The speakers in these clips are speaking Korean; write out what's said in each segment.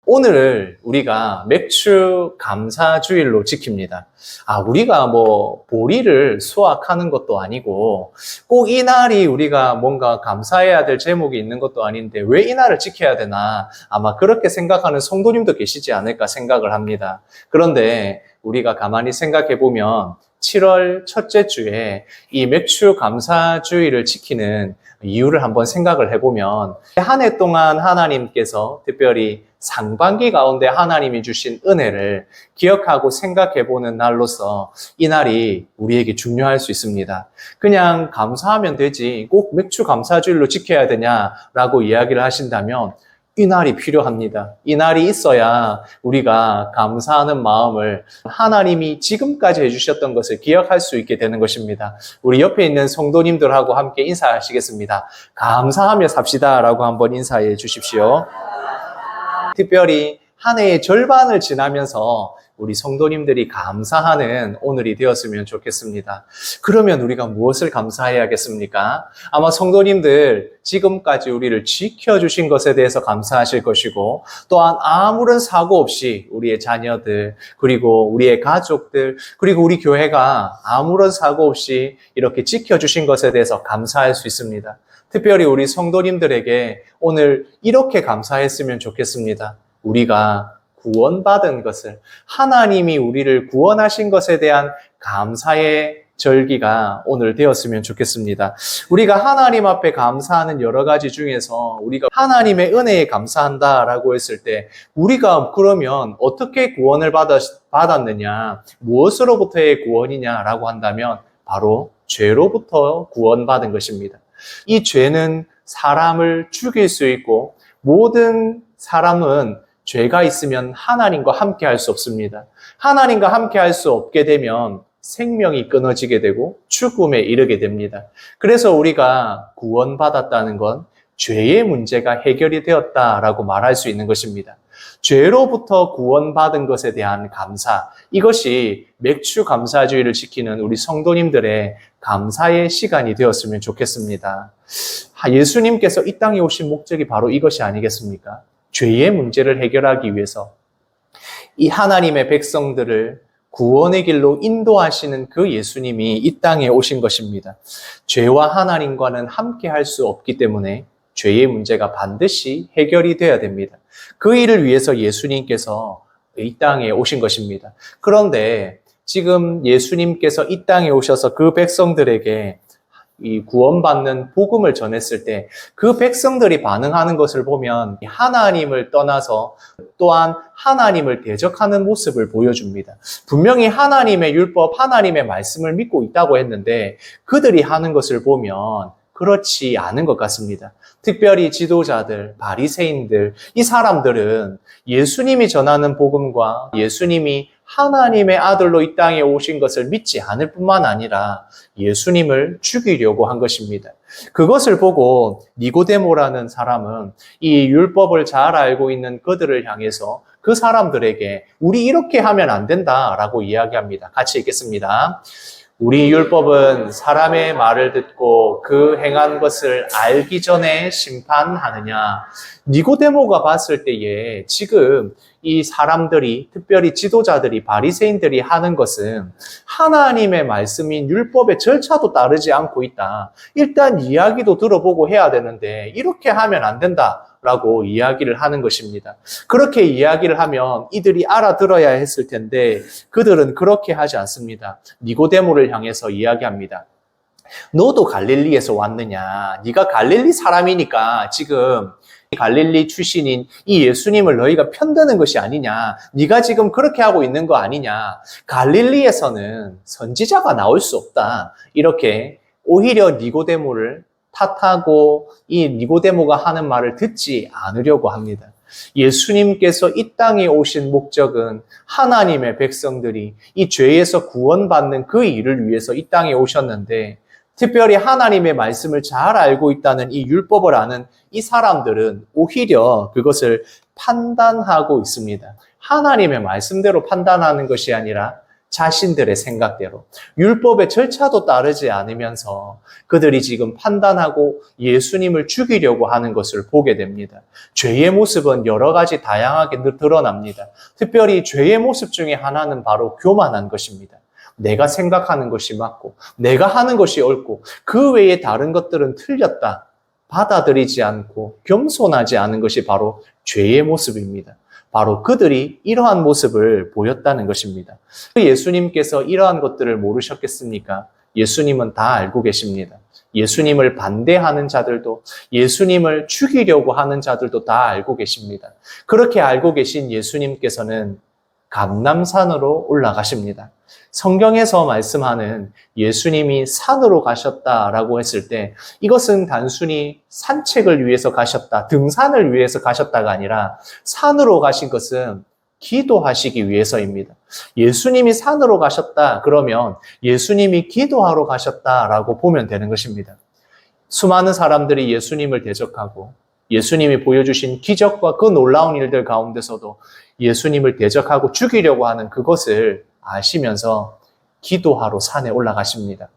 오늘 우리가 맥주 감사주일로 지킵니다. 우리가 보리를 수확하는 것도 아니고 꼭 이 날이 우리가 뭔가 감사해야 될 제목이 있는 것도 아닌데 왜 이 날을 지켜야 되나 아마 그렇게 생각하는 성도님도 계시지 않을까 생각을 합니다. 그런데 우리가 가만히 생각해 보면 7월 첫째 주에 이 맥주 감사주일을 지키는 이유를 한번 생각을 해보면 한 해 동안 하나님께서 특별히 상반기 가운데 하나님이 주신 은혜를 기억하고 생각해보는 날로서 이 날이 우리에게 중요할 수 있습니다. 그냥 감사하면 되지 꼭 맥주 감사주일로 지켜야 되냐라고 이야기를 하신다면 이 날이 필요합니다. 이 날이 있어야 우리가 감사하는 마음을 하나님이 지금까지 해주셨던 것을 기억할 수 있게 되는 것입니다. 우리 옆에 있는 성도님들하고 함께 인사하시겠습니다. 감사하며 삽시다 라고 한번 인사해 주십시오. 특별히 한 해의 절반을 지나면서 우리 성도님들이 감사하는 오늘이 되었으면 좋겠습니다. 그러면 우리가 무엇을 감사해야겠습니까? 아마 성도님들 지금까지 우리를 지켜주신 것에 대해서 감사하실 것이고 또한 아무런 사고 없이 우리의 자녀들 그리고 우리의 가족들 그리고 우리 교회가 아무런 사고 없이 이렇게 지켜주신 것에 대해서 감사할 수 있습니다. 특별히 우리 성도님들에게 오늘 이렇게 감사했으면 좋겠습니다. 우리가 구원받은 것을 하나님이 우리를 구원하신 것에 대한 감사의 절기가 오늘 되었으면 좋겠습니다. 우리가 하나님 앞에 감사하는 여러 가지 중에서 우리가 하나님의 은혜에 감사한다라고 했을 때 우리가 그러면 어떻게 구원을 받았느냐 무엇으로부터의 구원이냐라고 한다면 바로 죄로부터 구원받은 것입니다. 이 죄는 사람을 죽일 수 있고 모든 사람은 죄가 있으면 하나님과 함께 할 수 없습니다. 하나님과 함께 할 수 없게 되면 생명이 끊어지게 되고 죽음에 이르게 됩니다. 그래서 우리가 구원받았다는 건 죄의 문제가 해결이 되었다라고 말할 수 있는 것입니다. 죄로부터 구원받은 것에 대한 감사, 이것이 맥주 감사주의를 지키는 우리 성도님들의 감사의 시간이 되었으면 좋겠습니다. 예수님께서 이 땅에 오신 목적이 바로 이것이 아니겠습니까? 죄의 문제를 해결하기 위해서 이 하나님의 백성들을 구원의 길로 인도하시는 그 예수님이 이 땅에 오신 것입니다. 죄와 하나님과는 함께 할 수 없기 때문에 죄의 문제가 반드시 해결이 되어야 됩니다. 그 일을 위해서 예수님께서 이 땅에 오신 것입니다. 그런데 지금 예수님께서 이 땅에 오셔서 그 백성들에게 이 구원받는 복음을 전했을 때 그 백성들이 반응하는 것을 보면 하나님을 떠나서 또한 하나님을 대적하는 모습을 보여줍니다. 분명히 하나님의 율법, 하나님의 말씀을 믿고 있다고 했는데 그들이 하는 것을 보면 그렇지 않은 것 같습니다. 특별히 지도자들, 바리새인들, 이 사람들은 예수님이 전하는 복음과 예수님이 하나님의 아들로 이 땅에 오신 것을 믿지 않을 뿐만 아니라 예수님을 죽이려고 한 것입니다. 그것을 보고 니고데모라는 사람은 이 율법을 잘 알고 있는 그들을 향해서 그 사람들에게 우리 이렇게 하면 안 된다라고 이야기합니다. 같이 읽겠습니다. 우리 율법은 사람의 말을 듣고 그 행한 것을 알기 전에 심판하느냐. 니고데모가 봤을 때에 지금 이 사람들이 특별히 지도자들이 바리새인들이 하는 것은 하나님의 말씀인 율법의 절차도 따르지 않고 있다. 일단 이야기도 들어보고 해야 되는데 이렇게 하면 안 된다라고 이야기를 하는 것입니다. 그렇게 이야기를 하면 이들이 알아들어야 했을 텐데 그들은 그렇게 하지 않습니다. 니고데모를 향해서 이야기합니다. 너도 갈릴리에서 왔느냐? 네가 갈릴리 사람이니까 지금 갈릴리 출신인 이 예수님을 너희가 편드는 것이 아니냐? 네가 지금 그렇게 하고 있는 거 아니냐? 갈릴리에서는 선지자가 나올 수 없다. 이렇게 오히려 니고데모를 탓하고 이 니고데모가 하는 말을 듣지 않으려고 합니다. 예수님께서 이 땅에 오신 목적은 하나님의 백성들이 이 죄에서 구원받는 그 일을 위해서 이 땅에 오셨는데 특별히 하나님의 말씀을 잘 알고 있다는 이 율법을 아는 이 사람들은 오히려 그것을 판단하고 있습니다. 하나님의 말씀대로 판단하는 것이 아니라 자신들의 생각대로 율법의 절차도 따르지 않으면서 그들이 지금 판단하고 예수님을 죽이려고 하는 것을 보게 됩니다. 죄의 모습은 여러 가지 다양하게 드러납니다. 특별히 죄의 모습 중에 하나는 바로 교만한 것입니다. 내가 생각하는 것이 맞고 내가 하는 것이 옳고 그 외에 다른 것들은 틀렸다. 받아들이지 않고 겸손하지 않은 것이 바로 죄의 모습입니다. 바로 그들이 이러한 모습을 보였다는 것입니다. 예수님께서 이러한 것들을 모르셨겠습니까? 예수님은 다 알고 계십니다. 예수님을 반대하는 자들도 예수님을 죽이려고 하는 자들도 다 알고 계십니다. 그렇게 알고 계신 예수님께서는 감람산으로 올라가십니다. 성경에서 말씀하는 예수님이 산으로 가셨다라고 했을 때 이것은 단순히 산책을 위해서 가셨다, 등산을 위해서 가셨다가 아니라 산으로 가신 것은 기도하시기 위해서입니다. 예수님이 산으로 가셨다 그러면 예수님이 기도하러 가셨다라고 보면 되는 것입니다. 수많은 사람들이 예수님을 대적하고 예수님이 보여주신 기적과 그 놀라운 일들 가운데서도 예수님을 대적하고 죽이려고 하는 그것을 아시면서 기도하러 산에 올라가십니다.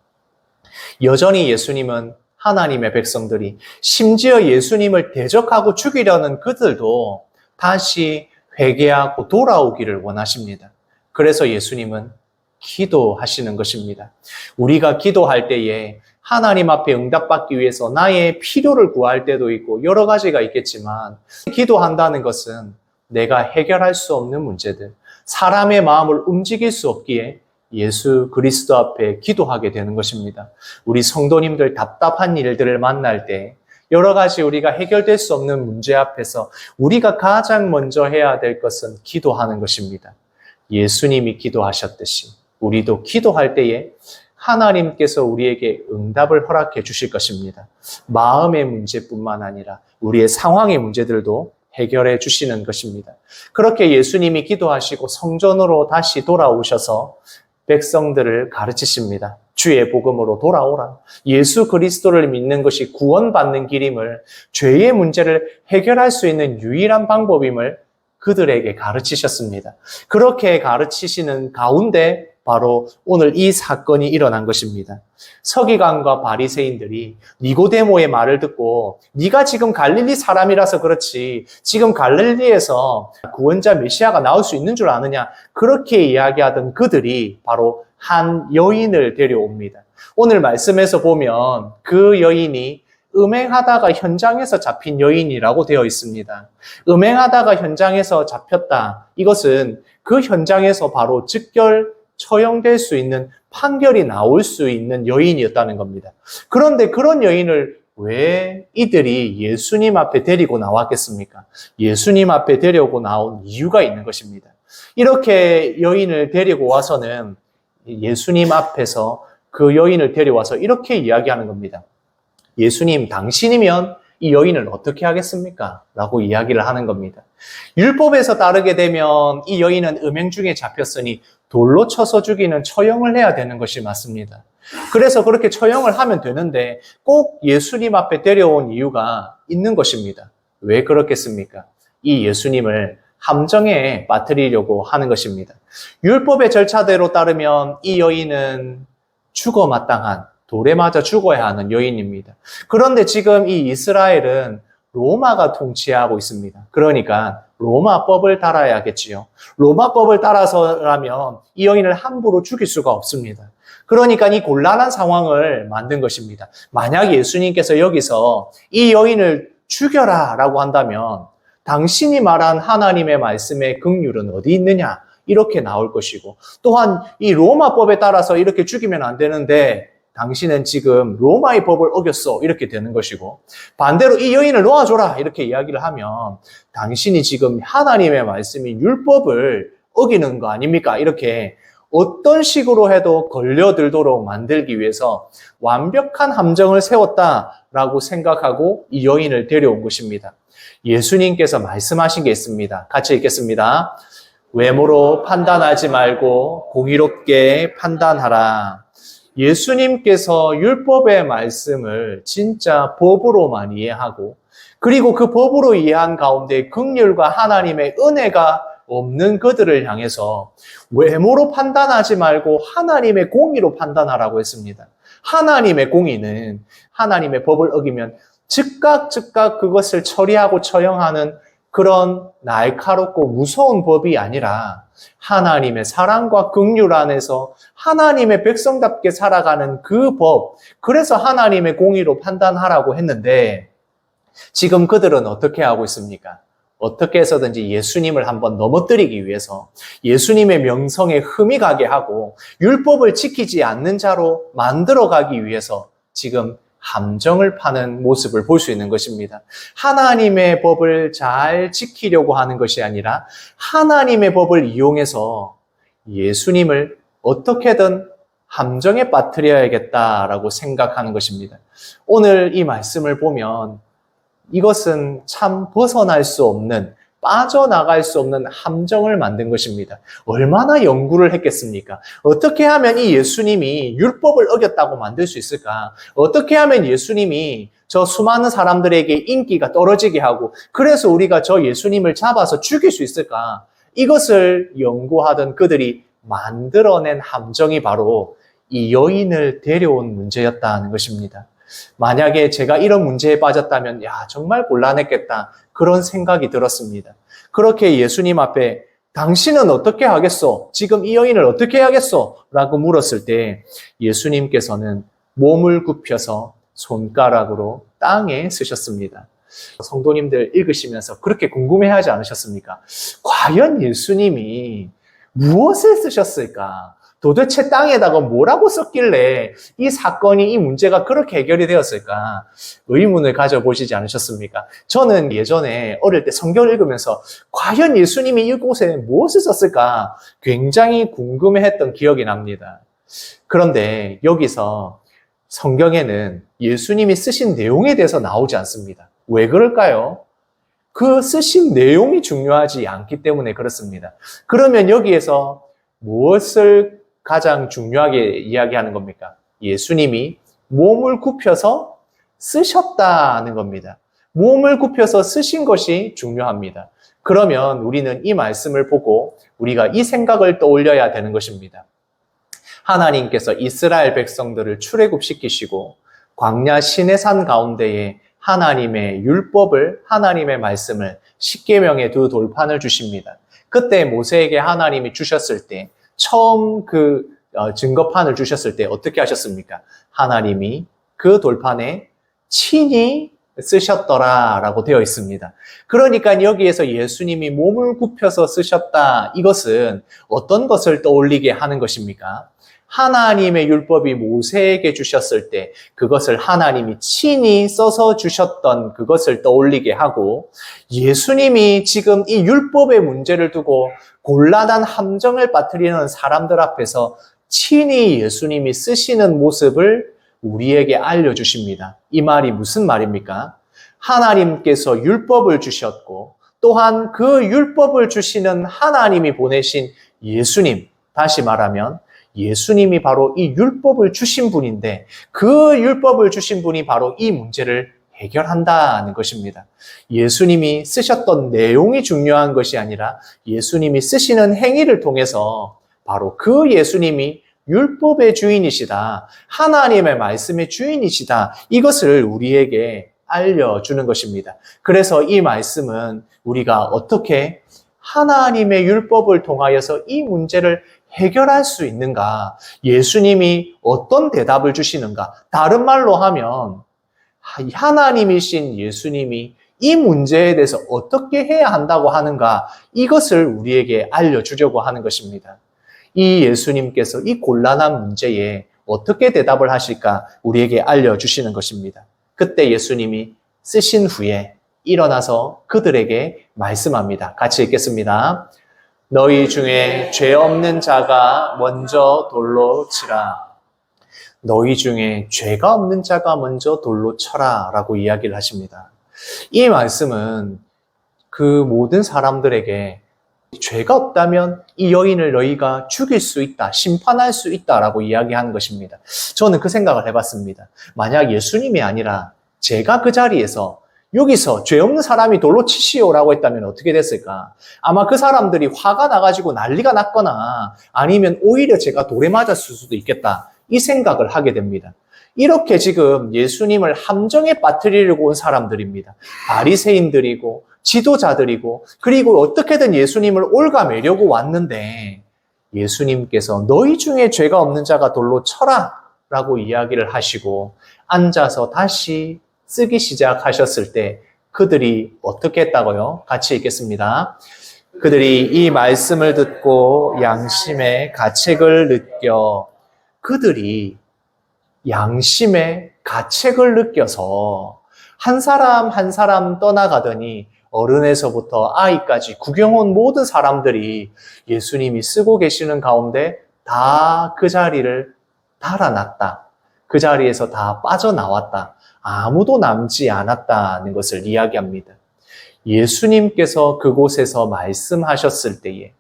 여전히 예수님은 하나님의 백성들이 심지어 예수님을 대적하고 죽이려는 그들도 다시 회개하고 돌아오기를 원하십니다. 그래서 예수님은 기도하시는 것입니다. 우리가 기도할 때에 하나님 앞에 응답받기 위해서 나의 필요를 구할 때도 있고 여러 가지가 있겠지만 기도한다는 것은 내가 해결할 수 없는 문제들, 사람의 마음을 움직일 수 없기에 예수 그리스도 앞에 기도하게 되는 것입니다. 우리 성도님들 답답한 일들을 만날 때 여러 가지 우리가 해결될 수 없는 문제 앞에서 우리가 가장 먼저 해야 될 것은 기도하는 것입니다. 예수님이 기도하셨듯이 우리도 기도할 때에 하나님께서 우리에게 응답을 허락해 주실 것입니다. 마음의 문제뿐만 아니라 우리의 상황의 문제들도 해결해 주시는 것입니다. 그렇게 예수님이 기도하시고 성전으로 다시 돌아오셔서 백성들을 가르치십니다. 주의 복음으로 돌아오라. 예수 그리스도를 믿는 것이 구원받는 길임을, 죄의 문제를 해결할 수 있는 유일한 방법임을 그들에게 가르치셨습니다. 그렇게 가르치시는 가운데 바로 오늘 이 사건이 일어난 것입니다. 서기관과 바리새인들이 니고데모의 말을 듣고 네가 지금 갈릴리 사람이라서 그렇지 지금 갈릴리에서 구원자 메시아가 나올 수 있는 줄 아느냐 그렇게 이야기하던 그들이 바로 한 여인을 데려옵니다. 오늘 말씀에서 보면 그 여인이 음행하다가 현장에서 잡힌 여인이라고 되어 있습니다. 음행하다가 현장에서 잡혔다. 이것은 그 현장에서 바로 즉결 처형될 수 있는 판결이 나올 수 있는 여인이었다는 겁니다. 그런데 그런 여인을 왜 이들이 예수님 앞에 데리고 나왔겠습니까? 예수님 앞에 데리고 나온 이유가 있는 것입니다. 이렇게 여인을 데리고 와서는 예수님 앞에서 그 여인을 데려와서 이렇게 이야기하는 겁니다. 예수님, 당신이면 이 여인을 어떻게 하겠습니까? 라고 이야기를 하는 겁니다. 율법에서 따르게 되면 이 여인은 음행 중에 잡혔으니 돌로 쳐서 죽이는 처형을 해야 되는 것이 맞습니다. 그래서 그렇게 처형을 하면 되는데 꼭 예수님 앞에 데려온 이유가 있는 것입니다. 왜 그렇겠습니까? 이 예수님을 함정에 빠뜨리려고 하는 것입니다. 율법의 절차대로 따르면 이 여인은 죽어 마땅한 돌에 맞아 죽어야 하는 여인입니다. 그런데 지금 이 이스라엘은 로마가 통치하고 있습니다. 그러니까 로마법을 따라야겠지요. 로마법을 따라서라면 이 여인을 함부로 죽일 수가 없습니다. 그러니까 이 곤란한 상황을 만든 것입니다. 만약 예수님께서 여기서 이 여인을 죽여라 라고 한다면 당신이 말한 하나님의 말씀의 긍휼은 어디 있느냐 이렇게 나올 것이고 또한 이 로마법에 따라서 이렇게 죽이면 안 되는데 당신은 지금 로마의 법을 어겼어 이렇게 되는 것이고 반대로 이 여인을 놓아줘라 이렇게 이야기를 하면 당신이 지금 하나님의 말씀인 율법을 어기는 거 아닙니까? 이렇게 어떤 식으로 해도 걸려들도록 만들기 위해서 완벽한 함정을 세웠다라고 생각하고 이 여인을 데려온 것입니다. 예수님께서 말씀하신 게 있습니다. 같이 읽겠습니다. 외모로 판단하지 말고 공의롭게 판단하라. 예수님께서 율법의 말씀을 진짜 법으로만 이해하고 그리고 그 법으로 이해한 가운데 긍휼과 하나님의 은혜가 없는 그들을 향해서 외모로 판단하지 말고 하나님의 공의로 판단하라고 했습니다. 하나님의 공의는 하나님의 법을 어기면 즉각 그것을 처리하고 처형하는 그런 날카롭고 무서운 법이 아니라 하나님의 사랑과 긍휼 안에서 하나님의 백성답게 살아가는 그 법, 그래서 하나님의 공의로 판단하라고 했는데 지금 그들은 어떻게 하고 있습니까? 어떻게 해서든지 예수님을 한번 넘어뜨리기 위해서 예수님의 명성에 흠이 가게 하고 율법을 지키지 않는 자로 만들어가기 위해서 지금 함정을 파는 모습을 볼 수 있는 것입니다. 하나님의 법을 잘 지키려고 하는 것이 아니라 하나님의 법을 이용해서 예수님을 어떻게든 함정에 빠뜨려야겠다라고 생각하는 것입니다. 오늘 이 말씀을 보면 이것은 참 벗어날 수 없는, 빠져나갈 수 없는 함정을 만든 것입니다. 얼마나 연구를 했겠습니까? 어떻게 하면 이 예수님이 율법을 어겼다고 만들 수 있을까? 어떻게 하면 예수님이 저 수많은 사람들에게 인기가 떨어지게 하고 그래서 우리가 저 예수님을 잡아서 죽일 수 있을까? 이것을 연구하던 그들이 만들어낸 함정이 바로 이 여인을 데려온 문제였다는 것입니다. 만약에 제가 이런 문제에 빠졌다면 정말 곤란했겠다 그런 생각이 들었습니다. 그렇게 예수님 앞에 당신은 어떻게 하겠소? 지금 이 여인을 어떻게 해야겠소? 라고 물었을 때 예수님께서는 몸을 굽혀서 손가락으로 땅에 쓰셨습니다. 성도님들 읽으시면서 그렇게 궁금해하지 않으셨습니까? 과연 예수님이 무엇을 쓰셨을까? 도대체 땅에다가 뭐라고 썼길래 이 사건이, 이 문제가 그렇게 해결이 되었을까? 의문을 가져보시지 않으셨습니까? 저는 예전에 어릴 때 성경을 읽으면서 과연 예수님이 이곳에 무엇을 썼을까? 굉장히 궁금해했던 기억이 납니다. 그런데 여기서 성경에는 예수님이 쓰신 내용에 대해서 나오지 않습니다. 왜 그럴까요? 그 쓰신 내용이 중요하지 않기 때문에 그렇습니다. 그러면 여기에서 무엇을 가장 중요하게 이야기하는 겁니까? 예수님이 몸을 굽혀서 쓰셨다는 겁니다. 몸을 굽혀서 쓰신 것이 중요합니다. 그러면 우리는 이 말씀을 보고 우리가 이 생각을 떠올려야 되는 것입니다. 하나님께서 이스라엘 백성들을 출애굽시키시고 광야 시내산 가운데에 하나님의 율법을, 하나님의 말씀을 십계명의 두 돌판을 주십니다. 그때 모세에게 하나님이 주셨을 때 처음 증거판을 주셨을 때 어떻게 하셨습니까? 하나님이 그 돌판에 친히 쓰셨더라라고 되어 있습니다. 그러니까 여기에서 예수님이 몸을 굽혀서 쓰셨다. 이것은 어떤 것을 떠올리게 하는 것입니까? 하나님의 율법이 모세에게 주셨을 때 그것을 하나님이 친히 써서 주셨던 그것을 떠올리게 하고, 예수님이 지금 이 율법의 문제를 두고 곤란한 함정을 빠뜨리는 사람들 앞에서 친히 예수님이 쓰시는 모습을 우리에게 알려주십니다. 이 말이 무슨 말입니까? 하나님께서 율법을 주셨고 또한 그 율법을 주시는 하나님이 보내신 예수님, 다시 말하면 예수님이 바로 이 율법을 주신 분인데 그 율법을 주신 분이 바로 이 문제를 해결한다는 것입니다. 예수님이 쓰셨던 내용이 중요한 것이 아니라 예수님이 쓰시는 행위를 통해서 바로 그 예수님이 율법의 주인이시다, 하나님의 말씀의 주인이시다, 이것을 우리에게 알려주는 것입니다. 그래서 이 말씀은 우리가 어떻게 하나님의 율법을 통하여서 이 문제를 해결할 수 있는가? 예수님이 어떤 대답을 주시는가? 다른 말로 하면 하나님이신 예수님이 이 문제에 대해서 어떻게 해야 한다고 하는가? 이것을 우리에게 알려주려고 하는 것입니다. 이 예수님께서 이 곤란한 문제에 어떻게 대답을 하실까? 우리에게 알려주시는 것입니다. 그때 예수님이 쓰신 후에 일어나서 그들에게 말씀합니다. 같이 읽겠습니다. 너희 중에 죄 없는 자가 먼저 돌로 치라. 너희 중에 죄가 없는 자가 먼저 돌로 쳐라 라고 이야기를 하십니다. 이 말씀은 그 모든 사람들에게 죄가 없다면 이 여인을 너희가 죽일 수 있다, 심판할 수 있다라고 이야기하는 것입니다. 저는 그 생각을 해봤습니다. 만약 예수님이 아니라 제가 그 자리에서 여기서 죄 없는 사람이 돌로 치시오라고 했다면 어떻게 됐을까? 아마 그 사람들이 화가 나가지고 난리가 났거나 아니면 오히려 제가 돌에 맞았을 수도 있겠다. 이 생각을 하게 됩니다. 이렇게 지금 예수님을 함정에 빠뜨리려고 온 사람들입니다. 바리새인들이고 지도자들이고 그리고 어떻게든 예수님을 옭아매려고 왔는데 예수님께서 너희 중에 죄가 없는 자가 돌로 쳐라 라고 이야기를 하시고 앉아서 다시 쓰기 시작하셨을 때 그들이 어떻게 했다고요? 같이 읽겠습니다. 그들이 이 말씀을 듣고 양심의 가책을 느껴 그들이 양심의 가책을 느껴서 한 사람 한 사람 떠나가더니 어른에서부터 아이까지 구경 온 모든 사람들이 예수님이 쓰고 계시는 가운데 다 그 자리를 달아났다. 그 자리에서 다 빠져나왔다. 아무도 남지 않았다는 것을 이야기합니다. 예수님께서 그곳에서 말씀하셨을 때에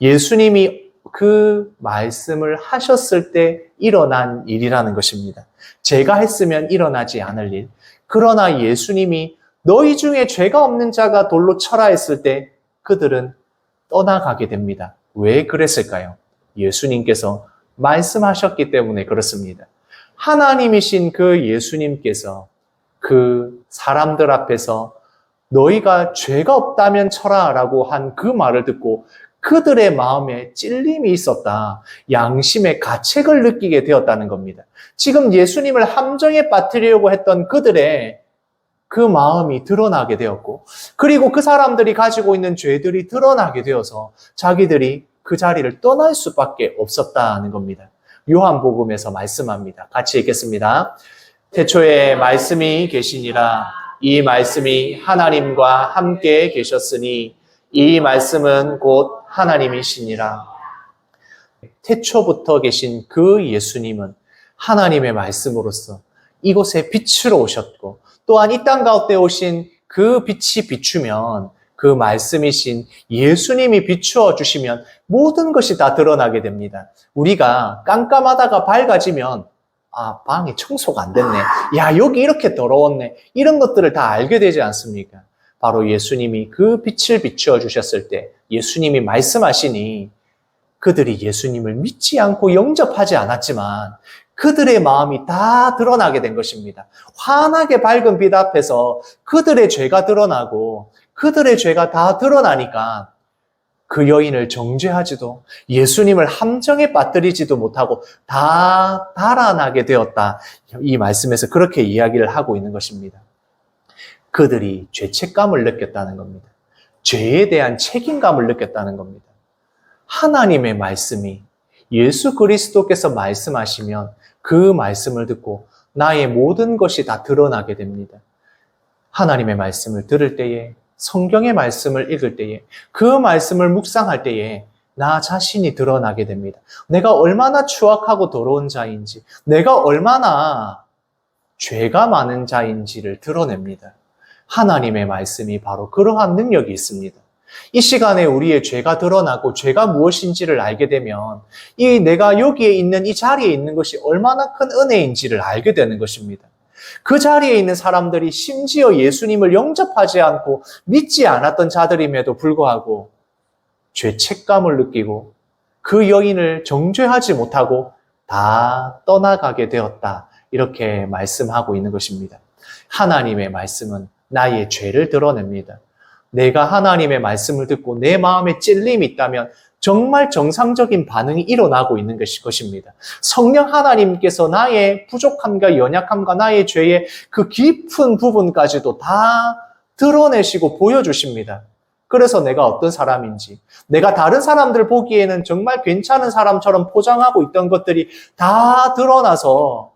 예수님이 그 말씀을 하셨을 때 일어난 일이라는 것입니다. 제가 했으면 일어나지 않을 일. 그러나 예수님이 너희 중에 죄가 없는 자가 돌로 쳐라 했을 때 그들은 떠나가게 됩니다. 왜 그랬을까요? 예수님께서 말씀하셨기 때문에 그렇습니다. 하나님이신 그 예수님께서 그 사람들 앞에서 너희가 죄가 없다면 쳐라 라고 한 그 말을 듣고 그들의 마음에 찔림이 있었다. 양심의 가책을 느끼게 되었다는 겁니다. 지금 예수님을 함정에 빠뜨리려고 했던 그들의 그 마음이 드러나게 되었고 그리고 그 사람들이 가지고 있는 죄들이 드러나게 되어서 자기들이 그 자리를 떠날 수밖에 없었다는 겁니다. 요한복음에서 말씀합니다. 같이 읽겠습니다. 태초에 말씀이 계시니라. 이 말씀이 하나님과 함께 계셨으니 이 말씀은 곧 하나님이시니라. 태초부터 계신 그 예수님은 하나님의 말씀으로서 이곳에 빛으로 오셨고 또한 이 땅 가운데 오신 그 빛이 비추면 그 말씀이신 예수님이 비추어 주시면 모든 것이 다 드러나게 됩니다. 우리가 깜깜하다가 밝아지면 아, 방이 청소가 안 됐네. 야, 여기 이렇게 더러웠네. 이런 것들을 다 알게 되지 않습니까? 바로 예수님이 그 빛을 비추어 주셨을 때 예수님이 말씀하시니 그들이 예수님을 믿지 않고 영접하지 않았지만 그들의 마음이 다 드러나게 된 것입니다. 환하게 밝은 빛 앞에서 그들의 죄가 드러나고 그들의 죄가 다 드러나니까 그 여인을 정죄하지도 예수님을 함정에 빠뜨리지도 못하고 다 달아나게 되었다. 이 말씀에서 그렇게 이야기를 하고 있는 것입니다. 그들이 죄책감을 느꼈다는 겁니다. 죄에 대한 책임감을 느꼈다는 겁니다. 하나님의 말씀이 예수 그리스도께서 말씀하시면 그 말씀을 듣고 나의 모든 것이 다 드러나게 됩니다. 하나님의 말씀을 들을 때에 성경의 말씀을 읽을 때에 그 말씀을 묵상할 때에 나 자신이 드러나게 됩니다. 내가 얼마나 추악하고 더러운 자인지 내가 얼마나 죄가 많은 자인지를 드러냅니다. 하나님의 말씀이 바로 그러한 능력이 있습니다. 이 시간에 우리의 죄가 드러나고 죄가 무엇인지를 알게 되면 이 내가 여기에 있는 이 자리에 있는 것이 얼마나 큰 은혜인지를 알게 되는 것입니다. 그 자리에 있는 사람들이 심지어 예수님을 영접하지 않고 믿지 않았던 자들임에도 불구하고 죄책감을 느끼고 그 여인을 정죄하지 못하고 다 떠나가게 되었다. 이렇게 말씀하고 있는 것입니다. 하나님의 말씀은 나의 죄를 드러냅니다. 내가 하나님의 말씀을 듣고 내 마음에 찔림이 있다면 정말 정상적인 반응이 일어나고 있는 것입니다. 성령 하나님께서 나의 부족함과 연약함과 나의 죄의 그 깊은 부분까지도 다 드러내시고 보여주십니다. 그래서 내가 어떤 사람인지, 내가 다른 사람들 보기에는 정말 괜찮은 사람처럼 포장하고 있던 것들이 다 드러나서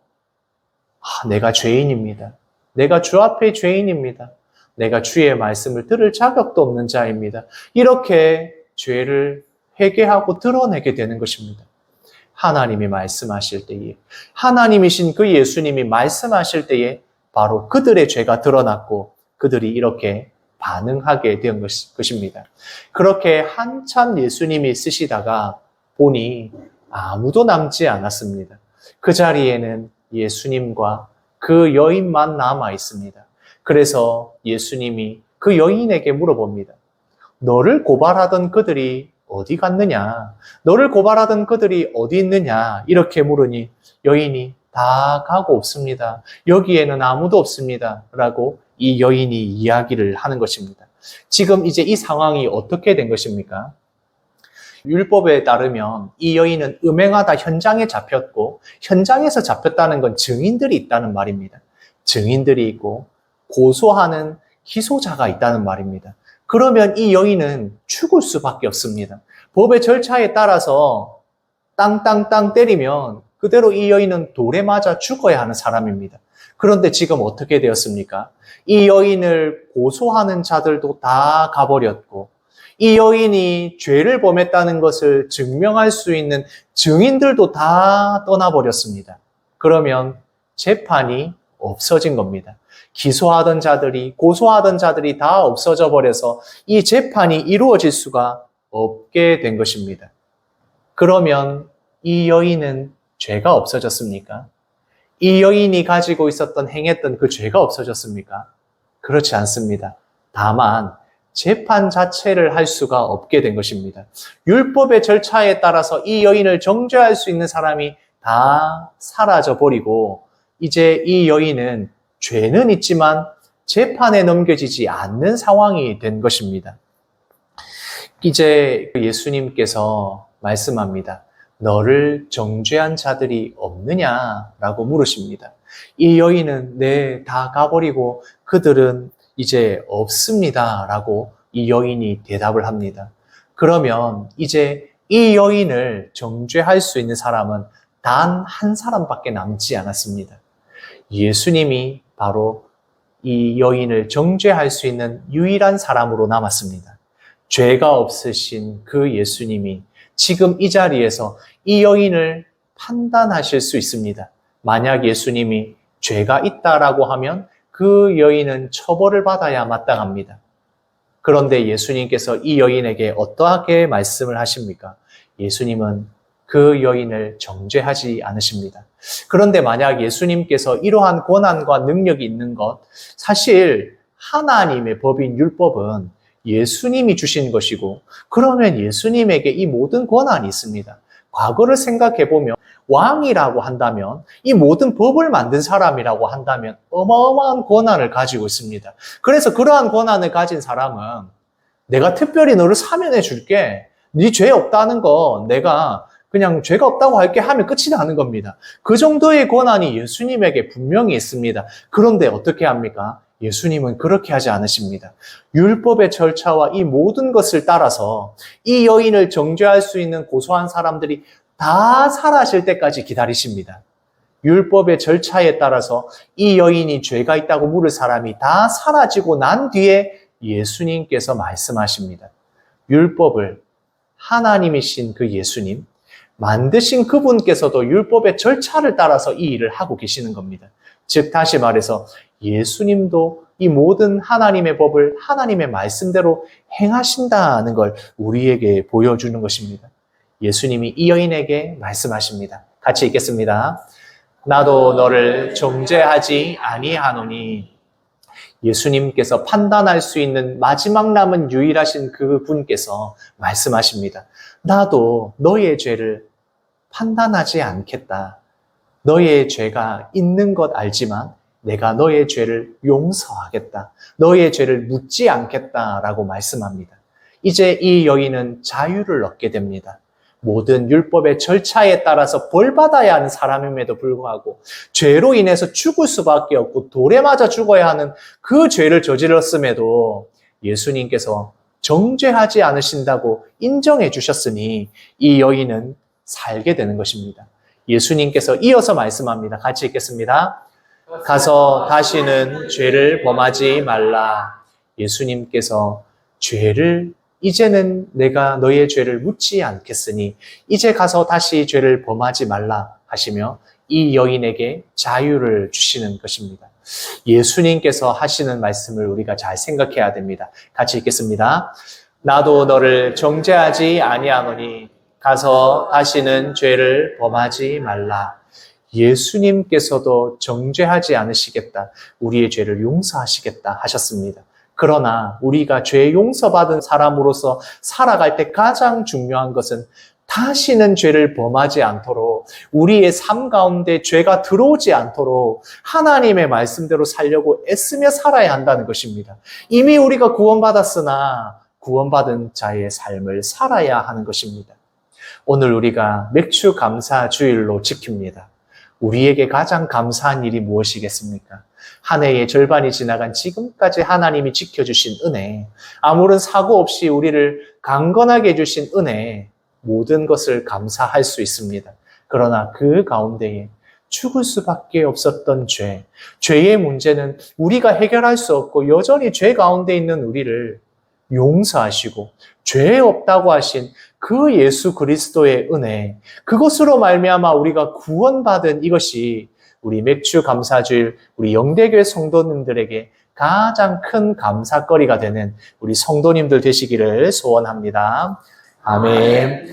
내가 죄인입니다. 내가 주 앞에 죄인입니다. 내가 주의 말씀을 들을 자격도 없는 자입니다. 이렇게 죄를 회개하고 드러내게 되는 것입니다. 하나님이 말씀하실 때에, 하나님이신 그 예수님이 말씀하실 때에 바로 그들의 죄가 드러났고 그들이 이렇게 반응하게 된 것입니다. 그렇게 한참 예수님이 쓰시다가 보니 아무도 남지 않았습니다. 그 자리에는 예수님과 그 여인만 남아 있습니다. 그래서 예수님이 그 여인에게 물어봅니다. 너를 고발하던 그들이 어디 갔느냐? 너를 고발하던 그들이 어디 있느냐? 이렇게 물으니 여인이 다 가고 없습니다. 여기에는 아무도 없습니다. 라고 이 여인이 이야기를 하는 것입니다. 지금 이제 이 상황이 어떻게 된 것입니까? 율법에 따르면 이 여인은 음행하다 현장에 잡혔고, 현장에서 잡혔다는 건 증인들이 있다는 말입니다. 증인들이 있고 고소하는 기소자가 있다는 말입니다. 그러면 이 여인은 죽을 수밖에 없습니다. 법의 절차에 따라서 땅땅땅 때리면 그대로 이 여인은 돌에 맞아 죽어야 하는 사람입니다. 그런데 지금 어떻게 되었습니까? 이 여인을 고소하는 자들도 다 가버렸고, 이 여인이 죄를 범했다는 것을 증명할 수 있는 증인들도 다 떠나버렸습니다. 그러면 재판이 없어진 겁니다. 기소하던 자들이, 고소하던 자들이 다 없어져 버려서 이 재판이 이루어질 수가 없게 된 것입니다. 그러면 이 여인은 죄가 없어졌습니까? 이 여인이 가지고 있었던, 행했던 그 죄가 없어졌습니까? 그렇지 않습니다. 다만 재판 자체를 할 수가 없게 된 것입니다. 율법의 절차에 따라서 이 여인을 정죄할 수 있는 사람이 다 사라져 버리고, 이제 이 여인은 죄는 있지만 재판에 넘겨지지 않는 상황이 된 것입니다. 이제 예수님께서 말씀합니다. 너를 정죄한 자들이 없느냐라고 물으십니다. 이 여인은 네, 다 가버리고 그들은 이제 없습니다 라고 이 여인이 대답을 합니다. 그러면 이제 이 여인을 정죄할 수 있는 사람은 단 한 사람밖에 남지 않았습니다. 예수님이 바로 이 여인을 정죄할 수 있는 유일한 사람으로 남았습니다. 죄가 없으신 그 예수님이 지금 이 자리에서 이 여인을 판단하실 수 있습니다. 만약 예수님이 죄가 있다라고 하면 그 여인은 처벌을 받아야 마땅합니다. 그런데 예수님께서 이 여인에게 어떠하게 말씀을 하십니까? 예수님은 그 여인을 정죄하지 않으십니다. 그런데 만약 예수님께서 이러한 권한과 능력이 있는 것, 사실 하나님의 법인 율법은 예수님이 주신 것이고, 그러면 예수님에게 이 모든 권한이 있습니다. 과거를 생각해 보면 왕이라고 한다면, 이 모든 법을 만든 사람이라고 한다면 어마어마한 권한을 가지고 있습니다. 그래서 그러한 권한을 가진 사람은 내가 특별히 너를 사면해 줄게. 네 죄 없다는 거 내가 그냥 죄가 없다고 할게 하면 끝이 나는 겁니다. 그 정도의 권한이 예수님에게 분명히 있습니다. 그런데 어떻게 합니까? 예수님은 그렇게 하지 않으십니다. 율법의 절차와 이 모든 것을 따라서 이 여인을 정죄할 수 있는 고소한 사람들이 다 사라질 때까지 기다리십니다. 율법의 절차에 따라서 이 여인이 죄가 있다고 물을 사람이 다 사라지고 난 뒤에 예수님께서 말씀하십니다. 율법을 하나님이신 그 예수님, 만드신 그분께서도 율법의 절차를 따라서 이 일을 하고 계시는 겁니다. 즉 다시 말해서 예수님도 이 모든 하나님의 법을 하나님의 말씀대로 행하신다는 걸 우리에게 보여주는 것입니다. 예수님이 이 여인에게 말씀하십니다. 같이 읽겠습니다. 나도 너를 정죄하지 아니하노니. 예수님께서 판단할 수 있는 마지막 남은 유일하신 그 분께서 말씀하십니다. 나도 너의 죄를 판단하지 않겠다. 너의 죄가 있는 것 알지만 내가 너의 죄를 용서하겠다. 너의 죄를 묻지 않겠다라고 말씀합니다. 이제 이 여인은 자유를 얻게 됩니다. 모든 율법의 절차에 따라서 벌받아야 하는 사람임에도 불구하고 죄로 인해서 죽을 수밖에 없고 돌에 맞아 죽어야 하는 그 죄를 저질렀음에도 예수님께서 정죄하지 않으신다고 인정해 주셨으니 이 여인은 살게 되는 것입니다. 예수님께서 이어서 말씀합니다. 같이 읽겠습니다. 가서 다시는 죄를 범하지 말라. 예수님께서 죄를 이제는 내가 너의 죄를 묻지 않겠으니 이제 가서 다시 죄를 범하지 말라 하시며 이 여인에게 자유를 주시는 것입니다. 예수님께서 하시는 말씀을 우리가 잘 생각해야 됩니다. 같이 읽겠습니다. 나도 너를 정죄하지 아니하노니 가서 다시는 죄를 범하지 말라. 예수님께서도 정죄하지 않으시겠다. 우리의 죄를 용서하시겠다 하셨습니다. 그러나 우리가 죄 용서받은 사람으로서 살아갈 때 가장 중요한 것은 다시는 죄를 범하지 않도록, 우리의 삶 가운데 죄가 들어오지 않도록 하나님의 말씀대로 살려고 애쓰며 살아야 한다는 것입니다. 이미 우리가 구원받았으나 구원받은 자의 삶을 살아야 하는 것입니다. 오늘 우리가 맥주 감사 주일로 지킵니다. 우리에게 가장 감사한 일이 무엇이겠습니까? 한 해의 절반이 지나간 지금까지 하나님이 지켜주신 은혜, 아무런 사고 없이 우리를 강건하게 해주신 은혜, 모든 것을 감사할 수 있습니다. 그러나 그 가운데에 죽을 수밖에 없었던 죄, 죄의 문제는 우리가 해결할 수 없고 여전히 죄 가운데 있는 우리를 용서하시고 죄 없다고 하신 그 예수 그리스도의 은혜, 그것으로 말미암아 우리가 구원받은 이것이 우리 맥주 감사주일, 우리 영대교회 성도님들에게 가장 큰 감사거리가 되는 우리 성도님들 되시기를 소원합니다. 아멘.